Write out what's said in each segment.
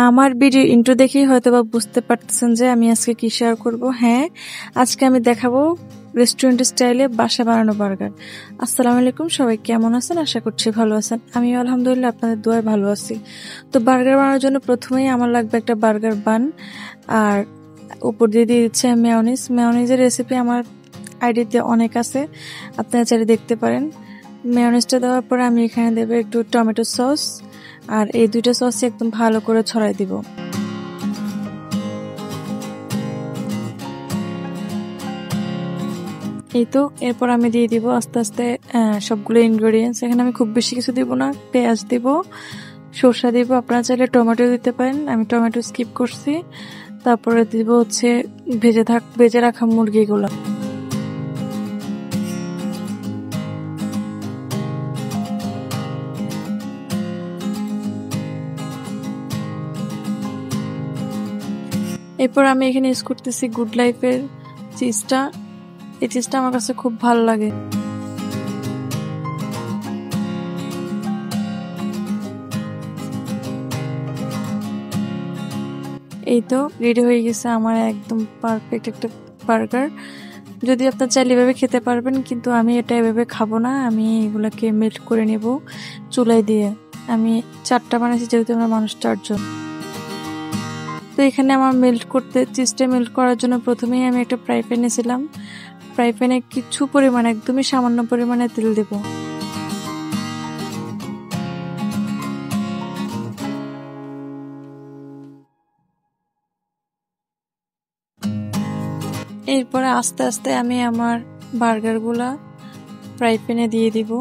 আমার video intro দেখেই হয়তোবা বুঝতে পারতেছেন যে আমি আজকে কি শেয়ার করব। হ্যাঁ, আজকে আমি দেখাবো রেস্টুরেন্ট স্টাইলে বাসা বানানো বার্গার। আসসালামু আলাইকুম, সবাই কেমন আছেন? আশা করছি ভালো আছেন। আমি আলহামদুলিল্লাহ আপনাদের দোয়ায় ভালো আছি। তো বার্গার বানানোর জন্য প্রথমেই আমার লাগবে একটা বার্গার বান, আর উপর দিয়ে দিয়ে দিচ্ছে মেয়োনিজ। মেয়োনিজের রেসিপি আমার আইডিতে অনেক আছে, আপনারা চাইলে দেখতে পারেন। মেয়োনিজটা দেওয়ার পরে আমি এখানে দেবো একটু টমেটো সস, আর এই দুইটা সস একদম ভালো করে ছড়াই দিব। এই তো এরপর আমি দিয়ে দিব আস্তে আস্তে সবগুলো ইনগ্রেডিয়েন্টস। এখানে আমি খুব বেশি কিছু দিব না, পেঁয়াজ দিব, সরষা দিব, আপনারা চাইলে টমেটো দিতে পারেন, আমি টমেটো স্কিপ করছি। তারপরে দিব হচ্ছে ভেজে রাখা মুরগিগুলো। এরপর আমি এখানে ইউজ করতেছি গুড লাইফের চিজটা। এই চিজটা আমার কাছে খুব ভালো লাগে। এই তো রেডি হয়ে গেছে আমার একদম পারফেক্ট একটা বার্গার। যদি আপনার চাইলে এভাবে খেতে পারবেন, কিন্তু আমি এটা এভাবে খাবো না। আমি এগুলাকে মেল্ট করে নেব চুলায় দিয়ে। আমি 4টা বানাইছি, যেহেতু আমরা মানুষ 4 জন। তো এখানে আমার চিজটা মেল্ট করার জন্য প্রথমেই আমি একটা ফ্রাই প্যান নিয়েছিলাম। ফ্রাই প্যানে কিছু পরিমাণে, একদমই সামান্য পরিমাণে তেল দেব। এরপরে আস্তে আস্তে আমি আমার বার্গারগুলা ফ্রাই প্যানে দিয়ে দিব।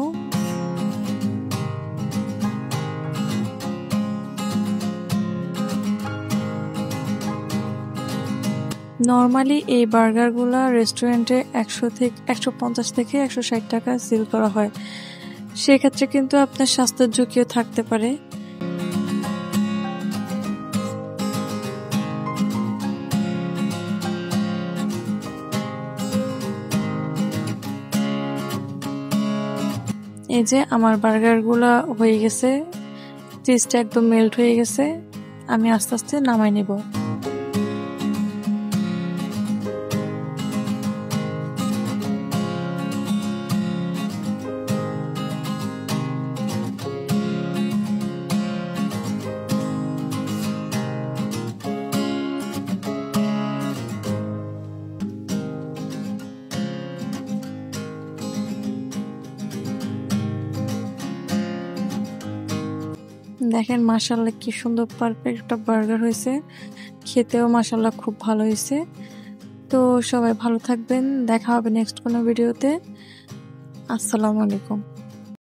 নর্মালি এই বার্গারগুলো রেস্টুরেন্টে 150 থেকে 160 টাকা সেল করা হয়। সেক্ষেত্রে কিন্তু আপনার স্বাস্থ্যের ঝুঁকিও থাকতে পারে। এই যে আমার বার্গারগুলো হয়ে গেছে, চিজটা একদম মেল্ট হয়ে গেছে। আমি আস্তে আস্তে নামাই নেব। দেখেন মাশাআল্লাহ কি সুন্দর পারফেক্ট একটা বার্গার হয়েছে, খেতেও মাশাআল্লাহ খুব ভালো হয়েছে। তো সবাই ভালো থাকবেন, দেখা হবে নেক্সট কোনো ভিডিওতে। আসসালামু আলাইকুম।